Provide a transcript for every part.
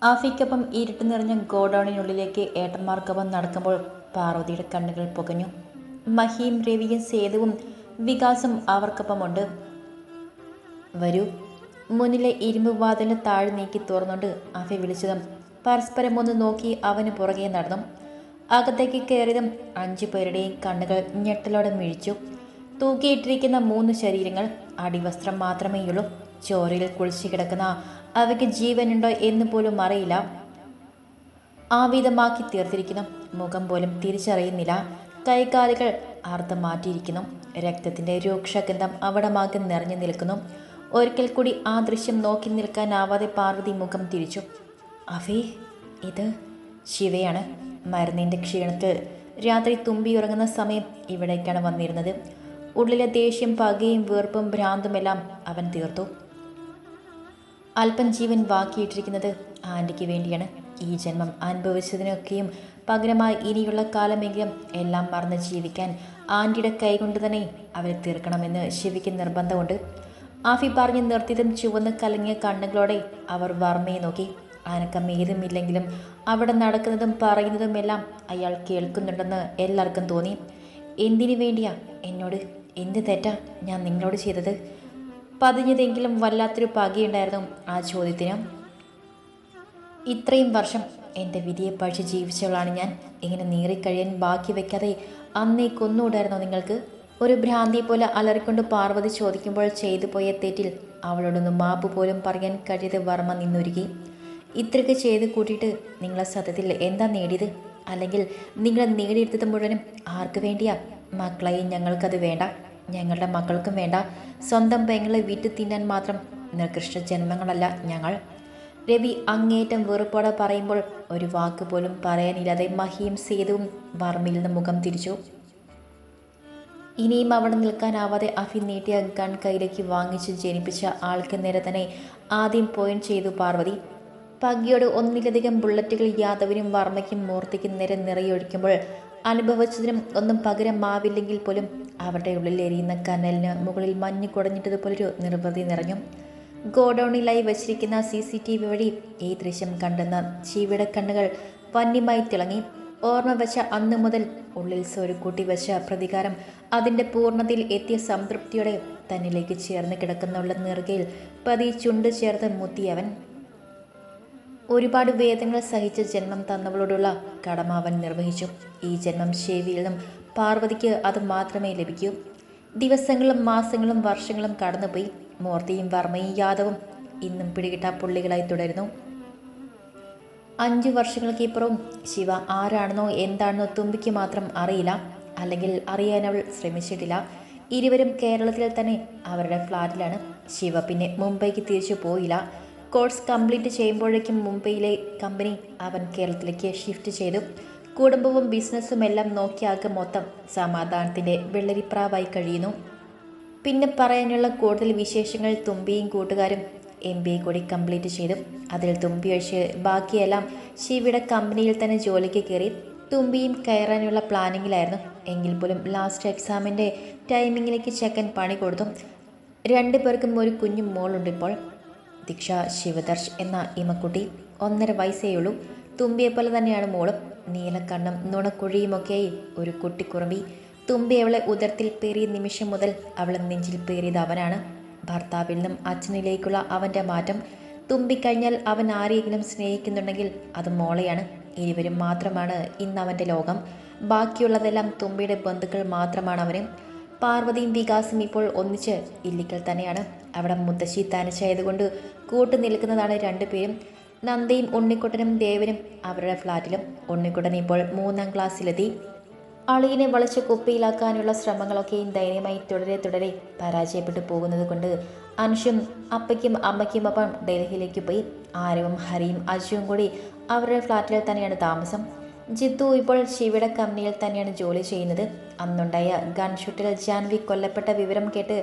ആഫിക്കൊപ്പം ഇരുട്ട് നിറഞ്ഞ ഗോഡൌണിനുള്ളിലേക്ക് ഏട്ടന്മാർക്കൊപ്പം നടക്കുമ്പോൾ പാർവതിയുടെ കണ്ണുകൾ പുകഞ്ഞു. മഹിയും രവിയും സേതുവും വികാസും അവർക്കൊപ്പമുണ്ട്. വരൂ. മുന്നിലെ ഇരുമ്പ് വാതിലിന് താഴെ നീക്കി തുറന്നുകൊണ്ട് ആഫി വിളിച്ചതും പരസ്പരം ഒന്ന് നോക്കി അവന് പുറകെ നടന്നു. അകത്തേക്ക് കയറിയതും 5 പേരുടെയും കണ്ണുകൾ ഞെട്ടലോടെ മിഴിച്ചു. തൂക്കിയിട്ടിരിക്കുന്ന 3 ശരീരങ്ങൾ, അടിവസ്ത്രം മാത്രമേയുള്ളൂ. ചോരയിൽ കുളിച്ചു കിടക്കുന്ന അവയ്ക്ക് ജീവനുണ്ടോ എന്ന് പോലും അറിയില്ല. ആവിധമാക്കി തീർത്തിരിക്കുന്നു. മുഖം പോലും തിരിച്ചറിയുന്നില്ല. കൈകാലുകൾ അർദ്ധം മാറ്റിയിരിക്കുന്നു. രക്തത്തിന്റെ രൂക്ഷഗന്ധം അവിടമാകെ നിറഞ്ഞു നിൽക്കുന്നു. ഒരിക്കൽ കൂടി ആ ദൃശ്യം നോക്കി നിൽക്കാനാവാതെ പാർവതി മുഖം തിരിച്ചു. അഫി, ഇത് ശിവയാണ്. മരുന്നിൻ്റെ ക്ഷീണത്തിൽ രാത്രി തുമ്പി ഉറങ്ങുന്ന സമയം ഇവിടേക്കാണ് വന്നിരുന്നത്. ഉള്ളിലെ ദേഷ്യം, പകയും വീർപ്പും ഭ്രാന്തുമെല്ലാം അവൻ തീർത്തു. അല്പം ജീവൻ ബാക്കിയിട്ടിരിക്കുന്നത് ആൻറ്റിക്ക് വേണ്ടിയാണ്. ഈ ജന്മം അനുഭവിച്ചതിനൊക്കെയും പകരമായി ഇനിയുള്ള കാലമെങ്കിലും എല്ലാം മറന്ന് ജീവിക്കാൻ ആൻറ്റിയുടെ കൈകൊണ്ട് തന്നെ അവരെ തീർക്കണമെന്ന് ശിവയ്ക്ക് നിർബന്ധമുണ്ട്. ആഫി പറഞ്ഞ് നിർത്തിയതും ചുവന്ന് കലങ്ങിയ കണ്ണുകളോടെ അവർ വർമ്മയെ നോക്കി. അനക്കം ഏതുമില്ലെങ്കിലും അവിടെ നടക്കുന്നതും പറയുന്നതുമെല്ലാം അയാൾ കേൾക്കുന്നുണ്ടെന്ന് എല്ലാവർക്കും തോന്നി. എന്തിനു വേണ്ടിയാ എന്നോട്? എന്ത് തെറ്റാ ഞാൻ നിങ്ങളോട് ചെയ്തത്? പതിഞ്ഞതെങ്കിലും വല്ലാത്തൊരു പകയുണ്ടായിരുന്നു ആ ചോദ്യത്തിന്. ഇത്രയും വർഷം എൻ്റെ വിധിയെ പഴിച്ച് ജീവിച്ചവളാണ് ഞാൻ. ഇങ്ങനെ നീറിക്കഴിയാൻ ബാക്കി വെക്കാതെ അന്നേ കൊന്നുകൂടായിരുന്നോ നിങ്ങൾക്ക്? ഒരു ഭ്രാന്തിയെ പോലെ അലറിക്കൊണ്ട് പാർവതി ചോദിക്കുമ്പോൾ ചെയ്തു പോയ തെറ്റിൽ അവളോടൊന്നും മാപ്പ് പോലും പറയാൻ കഴിയാതെ വർമ്മ നിന്നൊരുക്കി. ഇത്രയ്ക്ക് ചെയ്ത് കൂട്ടിയിട്ട് നിങ്ങളെ സത്യത്തിൽ എന്താ നേടിയത്? അല്ലെങ്കിൽ നിങ്ങൾ നേടിയെടുത്തത് മുഴുവനും ആർക്ക് വേണ്ടിയാ? മക്കളെയും ഞങ്ങൾക്കത് വേണ്ട, ഞങ്ങളുടെ മക്കൾക്കും വേണ്ട. സ്വന്തം പെങ്ങളെ വിറ്റ് തിന്നാൻ മാത്രം നികൃഷ്ട ജന്മങ്ങളല്ല ഞങ്ങൾ. രവി അങ്ങേറ്റം വെറുപ്പോടെ പറയുമ്പോൾ ഒരു വാക്ക് പോലും പറയാനില്ലാതെ മഹിയും സേതുവും വർമ്മയിൽ നിന്ന് മുഖം തിരിച്ചു. ഇനിയും അവിടെ നിൽക്കാനാവാതെ അഫി നീട്ടിയ ഗൺ കയ്യിലേക്ക് വാങ്ങിച്ച് ജനിപ്പിച്ച ആൾക്ക് നേരെ തന്നെ ആദ്യം പോയിന്റ് ചെയ്തു പാർവതി. പകിയോട് ഒന്നിലധികം ബുള്ളറ്റുകൾ യാദവിനും വർമ്മയ്ക്കും മൂർത്തിക്കും നേരെ നിറയൊഴിക്കുമ്പോൾ അനുഭവിച്ചതിനും ഒന്നും പകരമാവില്ലെങ്കിൽ പോലും അവരുടെ ഉള്ളിൽ എരിയുന്ന കനലിന് മുകളിൽ മഞ്ഞ് കുടഞ്ഞിട്ടതുപോലൊരു നിർവൃതി നിറഞ്ഞു. ഗോഡൌണിലായി വച്ചിരിക്കുന്ന CCTV വഴി ഈ ദൃശ്യം കണ്ടെന്ന ശിവയുടെ കണ്ണുകൾ വന്യമായി തിളങ്ങി. ഓർമ്മ വെച്ച അന്ന് മുതൽ ഉള്ളിൽ സ്വരുക്കൂട്ടി വെച്ച പ്രതികാരം അതിൻ്റെ പൂർണ്ണതയിൽ എത്തിയ സംതൃപ്തിയോടെ തന്നിലേക്ക് ചേർന്ന് കിടക്കുന്നുള്ള നെറുകയിൽ പതി ചുണ്ട് ചേർത്ത് മുത്തിയവൻ. ഒരുപാട് വേദനകൾ സഹിച്ച ജന്മം തന്നവളോടുള്ള കടമ അവൻ നിർവഹിച്ചു. ഈ ജന്മം ശിവയിൽ നിന്നും പാർവതിക്ക് അത് മാത്രമേ ലഭിക്കൂ. ദിവസങ്ങളും മാസങ്ങളും വർഷങ്ങളും കടന്നുപോയി. മൂർത്തിയും വർമ്മയും യാദവും ഇന്നും പിടികിട്ട പുള്ളികളായി തുടരുന്നു. 5 വർഷങ്ങൾക്ക് ഇപ്പുറവും ശിവ ആരാണെന്നോ എന്താണെന്നോ തുമ്പിക്ക് മാത്രം അറിയില്ല. അല്ലെങ്കിൽ അറിയാൻ അവൾ ശ്രമിച്ചിട്ടില്ല. ഇരുവരും കേരളത്തിൽ തന്നെ അവരുടെ ഫ്ലാറ്റിലാണ്. ശിവ പിന്നെ മുംബൈക്ക് തിരിച്ചു പോയില്ല. കോഴ്സ് കംപ്ലീറ്റ് ചെയ്യുമ്പോഴേക്കും മുംബൈയിലെ കമ്പനി അവൻ കേരളത്തിലേക്ക് ഷിഫ്റ്റ് ചെയ്തു. കുടുംബവും ബിസിനസ്സും എല്ലാം നോക്കിയാകെ മൊത്തം സമാധാനത്തിൻ്റെ വെള്ളരിപ്രാവായി കഴിയുന്നു. പിന്നെ പറയാനുള്ള കൂടുതൽ വിശേഷങ്ങൾ തുമ്പിയും കൂട്ടുകാരും MBA കൂടി കംപ്ലീറ്റ് ചെയ്തു. അതിൽ തുമ്പി ഒഴിച്ച് ബാക്കിയെല്ലാം ശിവയുടെ കമ്പനിയിൽ തന്നെ ജോലിക്ക് കയറി. തുമ്പിയും കയറാനുള്ള പ്ലാനിങ്ങിലായിരുന്നു. എങ്കിൽ പോലും ലാസ്റ്റ് എക്സാമിൻ്റെ ടൈമിങ്ങിലേക്ക് ചെക്കൻ പണി കൊടുത്തു. 2 പേർക്കും ഒരു കുഞ്ഞു മോളുണ്ട് ഇപ്പോൾ. ദീക്ഷ ശിവദർശ് എന്ന ഇമക്കുട്ടി. 1.5 വയസ്സേയുള്ളൂ. തുമ്പിയെപ്പോലെ തന്നെയാണ് മോളും. നീലക്കണ്ണും നുണക്കുഴിയുമൊക്കെയായി ഒരു കുട്ടിക്കുറുമ്പി. തുമ്പി അവളെ ഉദരത്തിൽ പേറിയ നിമിഷം മുതൽ അവളെ നെഞ്ചിൽ പേറിയത് അവനാണ്. ഭർത്താവിൽ നിന്നും അച്ഛനിലേക്കുള്ള അവൻ്റെ മാറ്റം. തുമ്പി കഴിഞ്ഞാൽ അവൻ ആരെയെങ്കിലും സ്നേഹിക്കുന്നുണ്ടെങ്കിൽ അത് മോളെയാണ്. ഇരുവരും മാത്രമാണ് ഇന്ന് അവൻ്റെ ലോകം. ബാക്കിയുള്ളതെല്ലാം തുമ്പിയുടെ ബന്ധുക്കൾ മാത്രമാണ് അവന്. പാർവതിയും വികാസും ഇപ്പോൾ ഒന്നിച്ച് ഇല്ലിക്കൽ തന്നെയാണ്. അവിടെ മുത്തശ്ശി തനിച്ചായതുകൊണ്ട് കൂട്ടു നിൽക്കുന്നതാണ് 2 പേരും. നന്ദയും ഉണ്ണിക്കുട്ടനും ദേവനും അവരുടെ ഫ്ലാറ്റിലും. ഉണ്ണിക്കുട്ടൻ ഇപ്പോൾ 3ാം ക്ലാസ്സിലെത്തി. അളിയനെ വളച്ച് കുപ്പിയിലാക്കാനുള്ള ശ്രമങ്ങളൊക്കെയും ധൈര്യമായി തുടരെ പരാജയപ്പെട്ടു പോകുന്നത് കൊണ്ട് അനുഷും അപ്പയ്ക്കും അമ്മയ്ക്കും ഒപ്പം ഡൽഹിയിലേക്ക് പോയി. ആരവും ഹരിയും അജുവും കൂടി അവരുടെ ഫ്ലാറ്റിൽ തന്നെയാണ് താമസം. ജിത്തു ഇപ്പോൾ ശിവയുടെ കമ്പനിയിൽ തന്നെയാണ് ജോലി ചെയ്യുന്നത്. അന്നുണ്ടായ ഗൺഷൂട്ടിൽ ജാൻവി കൊല്ലപ്പെട്ട വിവരം കേട്ട്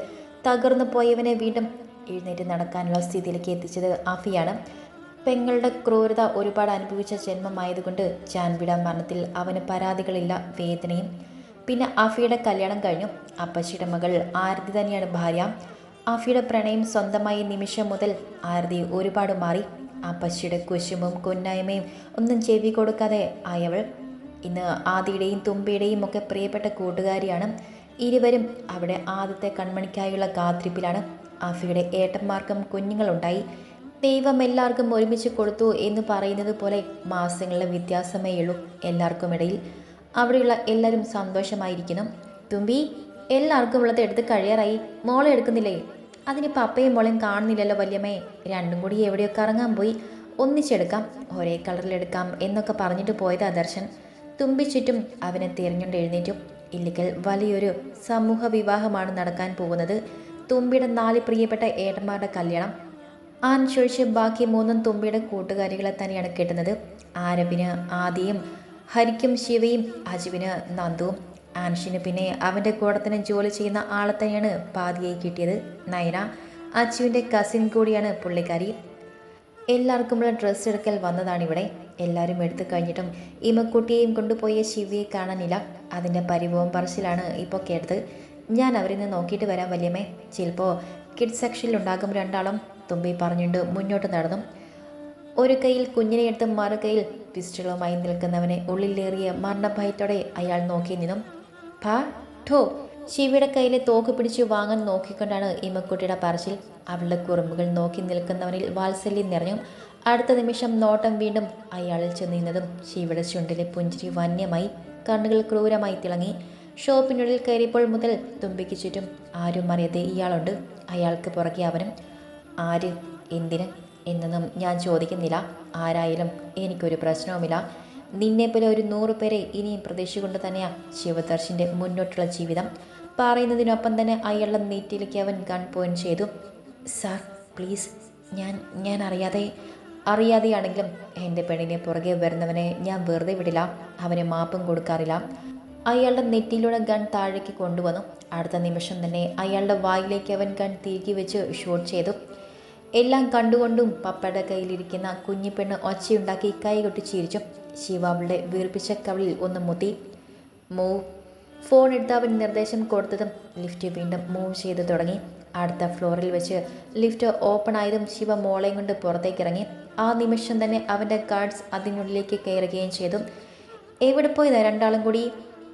തകർന്നു പോയവനെ വീണ്ടും എഴുന്നേറ്റ് നടക്കാനുള്ള സ്ഥിതിയിലേക്ക് എത്തിച്ചത് ആഫിയാണ്. പെങ്ങളുടെ ക്രൂരത ഒരുപാട് അനുഭവിച്ച ജന്മമായതുകൊണ്ട് ജാൻവിയുടെ മരണത്തിൽ അവന് പരാതികളില്ല, വേദനയും. പിന്നെ ആഫിയുടെ കല്യാണം കഴിഞ്ഞു. അപ്പച്ചിയുടെ മകൾ ആരതി തന്നെയാണ് ഭാര്യ. ആഫിയുടെ പ്രണയം സ്വന്തമായ നിമിഷം മുതൽ ആരതി ഒരുപാട് മാറി. ആ പശിയുടെ കുശുമ്പും കുന്നായ്മയും ഒന്നും ചെവി കൊടുക്കാതെ ആയവൾ ഇന്ന് ആദിയുടെയും തുമ്പിയുടെയും ഒക്കെ പ്രിയപ്പെട്ട കൂട്ടുകാരിയാണ്. ഇരുവരും അവിടെ ആദ്യത്തെ കൺമണിക്കായുള്ള കാത്തിരിപ്പിലാണ്. അഫിയുടെ ഏട്ടന്മാർക്കും കുഞ്ഞുങ്ങളുണ്ടായി. ദൈവം എല്ലാവർക്കും ഒരുമിച്ച് കൊടുത്തു എന്ന് പറയുന്നത് പോലെ മാസങ്ങളുടെ വ്യത്യാസമേ ഉള്ളൂ എല്ലാവർക്കും ഇടയിൽ. അവിടെയുള്ള എല്ലാവരും സന്തോഷമായിരിക്കുന്നു. തുമ്പി, എല്ലാവർക്കും ഉള്ളത് എടുത്ത് കഴിയാറായി. മോളെ എടുക്കുന്നില്ലേ? അതിന് പപ്പയും മോളെയും കാണുന്നില്ലല്ലോ വല്യമ്മേ. രണ്ടും കൂടി എവിടെയൊക്കെ ഇറങ്ങാൻ പോയി. ഒന്നിച്ചെടുക്കാം, ഒരേ കളറിലെടുക്കാം എന്നൊക്കെ പറഞ്ഞിട്ട് പോയതാ ദർശൻ. തുമ്പി ചുറ്റും അവനെ തിരഞ്ഞുകൊണ്ട് എഴുന്നേറ്റു. ഇല്ലിക്കൽ വലിയൊരു സമൂഹ വിവാഹമാണ് നടക്കാൻ പോകുന്നത്. തുമ്പിയുടെ 4 പ്രിയപ്പെട്ട ഏട്ടന്മാരുടെ കല്യാണം. ആൻ ചൊഴിച്ച് ബാക്കി 3 തുമ്പിയുടെ കൂട്ടുകാരികളെ തന്നെയാണ് കെട്ടുന്നത്. ആരവിന് ആദിയും, ഹരിക്കും ശിവയും, അജുവിന് നന്ദുവും. ആൻഷിന് പിന്നെ അവൻ്റെ കൂടെ തന്നെ ജോലി ചെയ്യുന്ന ആളെ തന്നെയാണ് പാതിയായി കിട്ടിയത്, നയന. അച്ചുവിൻ്റെ കസിൻ കൂടിയാണ് പുള്ളിക്കാരി. എല്ലാവർക്കുമുള്ള ഡ്രസ്സ് എടുക്കൽ വന്നതാണിവിടെ. എല്ലാവരും എടുത്തു കഴിഞ്ഞിട്ടും ഇമക്കുട്ടിയെയും കൊണ്ടുപോയ ശിവയെ കാണാനില്ല. അതിൻ്റെ പരിഭവം പറച്ചിലാണ് ഇപ്പോൾ കേട്ടത്. ഞാൻ അവരിൽ നിന്ന് നോക്കിയിട്ട് വരാം വല്യമ്മേ. ചിലപ്പോൾ കിഡ്സ് സെക്ഷനിലുണ്ടാകും രണ്ടാളും, തുമ്പി പറഞ്ഞുകൊണ്ട് മുന്നോട്ട് നടന്നു. ഒരു കൈയിൽ കുഞ്ഞിനെ എടുത്ത് മറു കൈയിൽ പിസ്റ്റളുമായി നിൽക്കുന്നവനെ ഉള്ളിലേറിയ മരണഭയത്തോടെ അയാൾ നോക്കി നിന്നും. ഭാ ഠോ ശിവയുടെ കയ്യിലെ തോക്ക് പിടിച്ചു വാങ്ങാൻ നോക്കിക്കൊണ്ടാണ് ഇമക്കുട്ടിയുടെ പറച്ചിൽ. അവളുടെ കുറുമ്പുകൾ നോക്കി നിൽക്കുന്നവനിൽ വാത്സല്യം നിറഞ്ഞു. അടുത്ത നിമിഷം നോട്ടം വീണ്ടും അയാളിൽ ചെന്നിരുന്നതും ശിവയുടെ ചുണ്ടിലെ പുഞ്ചിരി വന്യമായി, കണ്ണുകൾ ക്രൂരമായി തിളങ്ങി. ഷോപ്പിനുള്ളിൽ കയറിയപ്പോൾ മുതൽ തുമ്പിക്ക് ചുറ്റും ആരും അറിയാതെ ഇയാളുണ്ട്. അയാൾക്ക് പുറകെ അവനും. ആര്, എന്തിന് എന്നൊന്നും ഞാൻ ചോദിക്കുന്നില്ല. ആരായാലും എനിക്കൊരു പ്രശ്നവുമില്ല. നിന്നെപ്പോലെ ഒരു 100 പേരെ ഇനിയും പ്രതീക്ഷിച്ചുകൊണ്ട് തന്നെയാണ് ശിവദർശിൻ്റെ മുന്നോട്ടുള്ള ജീവിതം. പറയുന്നതിനൊപ്പം തന്നെ അയാളുടെ നെറ്റിയിലേക്ക് അവൻ ഗൺ പോയിന്റ് ചെയ്തു. സാർ പ്ലീസ്, ഞാൻ അറിയാതെയാണെങ്കിലും എൻ്റെ പെണ്ണിനെ പുറകെ വരുന്നവനെ ഞാൻ വെറുതെ വിടില്ല. അവന് മാപ്പും കൊടുക്കാറില്ല. അയാളുടെ നെറ്റിയിലൂടെ ഗൺ താഴേക്ക് കൊണ്ടുവന്നു. അടുത്ത നിമിഷം തന്നെ അയാളുടെ വായിലേക്ക് അവൻ ഗൺ തിരികെ വെച്ച് ഷൂട്ട് ചെയ്തു. എല്ലാം കണ്ടുകൊണ്ടും പപ്പയുടെ കയ്യിലിരിക്കുന്ന കുഞ്ഞിപ്പെണ്ണ് ഒച്ചയുണ്ടാക്കി കൈകൊട്ടി ചിരിച്ചു. ശിവ അവളുടെ വീർപ്പിച്ച കവിളിൽ ഒന്ന് മുത്തി. മൂവ്. ഫോൺ എടുത്ത് അവൻ നിർദ്ദേശം കൊടുത്തതും ലിഫ്റ്റ് വീണ്ടും മൂവ് ചെയ്ത് തുടങ്ങി. അടുത്ത ഫ്ലോറിൽ വെച്ച് ലിഫ്റ്റ് ഓപ്പൺ ആയതും ശിവ മോളെയും കൊണ്ട് പുറത്തേക്കിറങ്ങി. ആ നിമിഷം തന്നെ അവൻ്റെ ഗാർഡ്സ് അതിനുള്ളിലേക്ക് കയറുകയും ചെയ്തു. എവിടെ പോയതാ രണ്ടാളും കൂടി?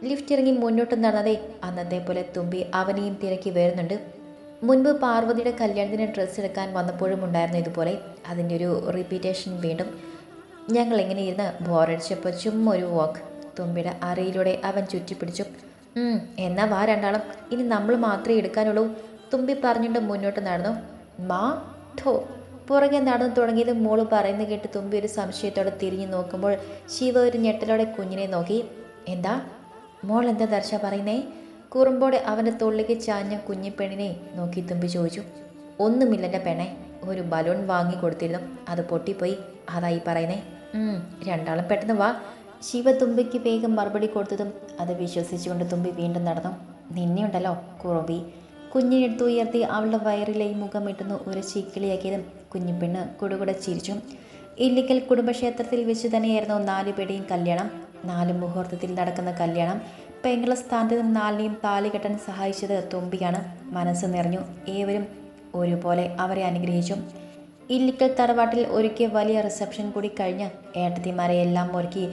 ലിഫ്റ്റ് ഇറങ്ങി മുന്നോട്ട് നടന്നതേ അന്നത്തെ പോലെ തുമ്പി അവനെയും തിരക്കി വരുന്നുണ്ട്. മുൻപ് പാർവതിയുടെ കല്യാണത്തിന് ഡ്രസ്സ് എടുക്കാൻ വന്നപ്പോഴും ഉണ്ടായിരുന്നു ഇതുപോലെ. അതിൻ്റെ ഒരു റിപ്പീറ്റേഷൻ വീണ്ടും. ഞങ്ങൾ ഇങ്ങനെ ഇരുന്ന് ബോറടിച്ചപ്പോൾ ചുമ്മാ ഒരു വാക്ക്. തുമ്പിയുടെ അരയിലൂടെ അവൻ ചുറ്റിപ്പിടിച്ചു. എന്നാ വാ രണ്ടാളും, ഇനി നമ്മൾ മാത്രമേ എടുക്കാനുള്ളൂ. തുമ്പി പറഞ്ഞുകൊണ്ട് മുന്നോട്ട് നടന്നു. മാ ഠോ. പുറകെ നടന്നു തുടങ്ങിയത് മോള് പറയുന്നത് കേട്ട് തുമ്പി ഒരു സംശയത്തോടെ തിരിഞ്ഞു നോക്കുമ്പോൾ ശിവ ഒരു ഞെട്ടലോടെ കുഞ്ഞിനെ നോക്കി. എന്താ മോൾ, എന്താ ദർശ പറയുന്നേ? കുറുമ്പോടെ അവൻ്റെ തൊള്ളിക്ക് ചാഞ്ഞ കുഞ്ഞിപ്പെണ്ണിനെ നോക്കി തുമ്പി ചോദിച്ചു. ഒന്നുമില്ലെൻ്റെ പെണ്ണെ, ഒരു ബലൂൺ വാങ്ങി കൊടുത്തിരുന്നു, അത് പൊട്ടിപ്പോയി, അതായി പറയുന്നേ. രണ്ടാളും പെട്ടെന്ന് വാ. ശിവ തുമ്പിക്ക് വേഗം മറുപടി കൊടുത്തതും അത് വിശ്വസിച്ചുകൊണ്ട് തുമ്പി വീണ്ടും നടന്നു. നിന്നെയുണ്ടല്ലോ കുറുമ്പി. കുഞ്ഞിനെടുത്ത് ഉയർത്തി അവളുടെ വയറിലെ മുഖമിട്ടുന്നു ഒരു ചീക്കിളിയാക്കിയതും കുഞ്ഞിപ്പെണ്ണ് കുടുകുടെ ചിരിച്ചു. ഇല്ലിക്കൽ കുടുംബക്ഷേത്രത്തിൽ വെച്ച് തന്നെയായിരുന്നു 4 പേരുടെയും കല്യാണം. 4 മുഹൂർത്തത്തിൽ നടക്കുന്ന കല്യാണം. പെങ്ങള സ്ഥാനത്ത് നിന്ന് 4നെയും താലി കെട്ടാൻ സഹായിച്ചത് തുമ്പിയാണ്. മനസ്സ് നിറഞ്ഞു. ഏവരും ഒരുപോലെ അവരെ അനുഗ്രഹിച്ചു. ഇല്ലിക്കൽ തറവാട്ടിൽ ഒരുക്കിയ വലിയ റിസപ്ഷൻ കൂടി കഴിഞ്ഞ് ഏട്ടത്തിമാരെ എല്ലാം ഒരുക്കി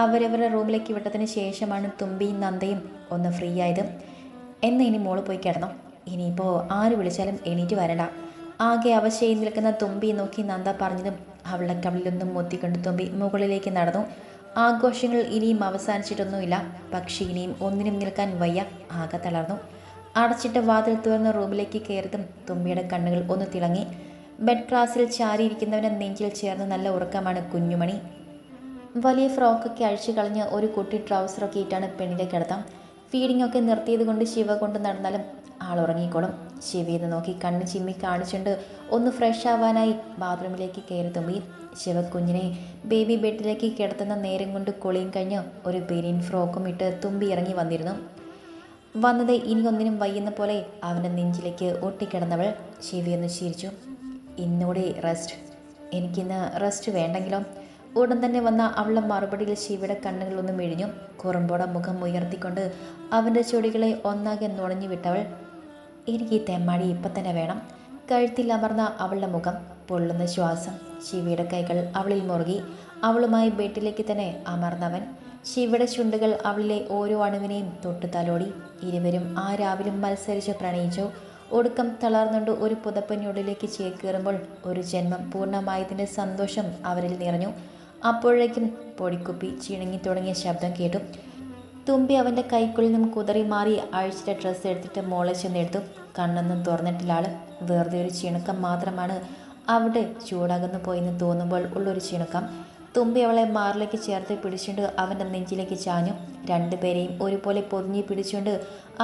അവരവരുടെ റൂമിലേക്ക് വിട്ടതിന് ശേഷമാണ് തുമ്പിയും നന്ദയും ഒന്ന് ഫ്രീ ആയത്. എന്നാൽ ഇനി മോള് പോയി കിടന്നു. ഇനിയിപ്പോൾ ആര് വിളിച്ചാലും എണീറ്റ് വരണ്ട. ആകെ അവശയിൽ നിൽക്കുന്ന തുമ്പി നോക്കി നന്ദ പറഞ്ഞതും അവളുടെ കവിളിലൊന്നും മുത്തിക്കൊണ്ട് തുമ്പി മുകളിലേക്ക് നടന്നു. ആഘോഷങ്ങൾ ഇനിയും അവസാനിച്ചിട്ടൊന്നുമില്ല. പക്ഷേ ഇനിയും ഒന്നിനും നിൽക്കാൻ വയ്യ. ആകെ തളർന്നു. അടച്ചിട്ട വാതിൽ തുറന്ന റൂമിലേക്ക് കയറിയതും തുമ്പിയുടെ കണ്ണുകൾ ഒന്ന് തിളങ്ങി. ബെഡ് ക്ലാസ്സിൽ ചാരിയിരിക്കുന്നവൻ്റെ നെഞ്ചിൽ ചേർന്ന് നല്ല ഉറക്കമാണ് കുഞ്ഞുമണി. വലിയ ഫ്രോക്കൊക്കെ അഴിച്ചു കളഞ്ഞ് ഒരു കുട്ടി ട്രൗസറൊക്കെ ഇട്ടാണ് പെണ്ണിൻ്റെ കിടത്തം. ഫീഡിംഗ് ഒക്കെ നിർത്തിയത് കൊണ്ട് ശിവ കൊണ്ട് നടന്നാലും ആൾ ഉറങ്ങിക്കോളും. ശിവയെന്ന് നോക്കി കണ്ണ് ചിമ്മി കാണിച്ചുകൊണ്ട് ഒന്ന് ഫ്രഷ് ആവാനായി ബാത്റൂമിലേക്ക് കയറി തുമ്പി. ശിവ കുഞ്ഞിനെ ബേബി ബെഡിലേക്ക് കിടത്തുന്ന നേരം കൊണ്ട് കുളിയും കഴിഞ്ഞ് ഒരു ബെനിയൻ ഫ്രോക്കും ഇട്ട് തുമ്പി ഇറങ്ങി വന്നത് ഇനി ഒന്നിനും വയ്യുന്ന പോലെ അവൻ്റെ നെഞ്ചിലേക്ക് ഒട്ടിക്കിടന്നവൾ ശിവയൊന്ന് ചിരിച്ചു. ഇന്നൂടെ റെസ്റ്റ്. എനിക്കിന്ന് റെസ്റ്റ് വേണ്ടെങ്കിലോ? ഉടൻ തന്നെ വന്ന അവളുടെ മറുപടിയിൽ ശിവയുടെ കണ്ണുകളൊന്നും മെഴിഞ്ഞു. കുറുമ്പോടെ മുഖം ഉയർത്തിക്കൊണ്ട് അവൻ്റെ ചൊടികളെ ഒന്നാകെ നുണഞ്ഞു വിട്ടവൾ. എനിക്ക് ഈ തെമ്മാടി ഇപ്പം തന്നെ വേണം. കഴുത്തിൽ അമർന്ന അവളുടെ മുഖം, പൊള്ളുന്ന ശ്വാസം, ശിവയുടെ കൈകൾ അവളിൽ മുറുകി. അവളുമായി ബെഡിലേക്ക് തന്നെ അമർന്നവൻ. ശിവയുടെ ചുണ്ടുകൾ അവളിലെ ഓരോ അണുവിനെയും തൊട്ടു തലോടി. ഇരുവരും ആ രാവിലും മത്സരിച്ച് പ്രണയിച്ചു. ഒടുക്കം തളർന്നുകൊണ്ട് ഒരു പുതപ്പനുള്ളിലേക്ക് ചേക്കേറുമ്പോൾ ഒരു ജന്മം പൂർണ്ണമായതിൻ്റെ സന്തോഷം അവരിൽ നിറഞ്ഞു. അപ്പോഴേക്കും പൊടിക്കുപ്പി ചിണുങ്ങി തുടങ്ങിയ ശബ്ദം കേട്ടു. തുമ്പി അവൻ്റെ കൈക്കുള്ളിൽ നിന്നും കുതറി മാറി അഴിച്ചിട്ട ഡ്രസ്സ് എടുത്തിട്ട് മോളെ ചെന്നെടുത്തു. കണ്ണൊന്നും തുറന്നിട്ടില്ല ആൾ. വെറുതെ ഒരു ചിണുക്കം മാത്രമാണ്. അവിടെ ചൂടാകുന്നു പോയെന്ന് തോന്നുമ്പോൾ ഉള്ളൊരു ചിണുക്കം. തുമ്പി അവളെ മാറിലേക്ക് ചേർത്ത് പിടിച്ചുകൊണ്ട് അവൻ്റെ നെഞ്ചിലേക്ക് ചാഞ്ഞു. രണ്ടുപേരെയും ഒരുപോലെ പൊതിഞ്ഞ് പിടിച്ചുകൊണ്ട്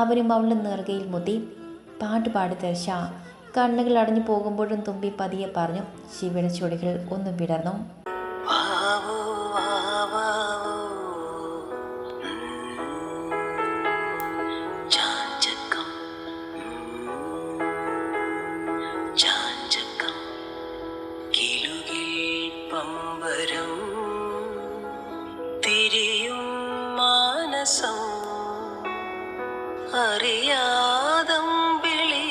അവരും അവളുടെ നെറുകയിൽ മുത്തി. പാട്ട് പാടി തെർശ. കണ്ണുകൾ അടഞ്ഞു പോകുമ്പോഴും തുമ്പി പതിയെ പറഞ്ഞു. ശിവയുടെ ചുടികൾ ഒന്ന് വിടർന്നു. തിരിയും മാനസം അറിയാതം വിളി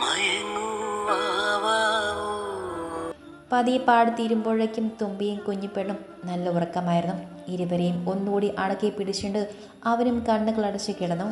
മയങ്ങുവാവോ. പതിയെ പാടി തീരുമ്പോഴേക്കും തുമ്പിയും കുഞ്ഞിപ്പെണ്ണും നല്ല ഉറക്കമായിരുന്നു. ഇരുവരെയും ഒന്നുകൂടി അടക്കി പിടിച്ചുകൊണ്ട് അവരും കണ്ണുകൾ അടച്ച് കിടന്നു.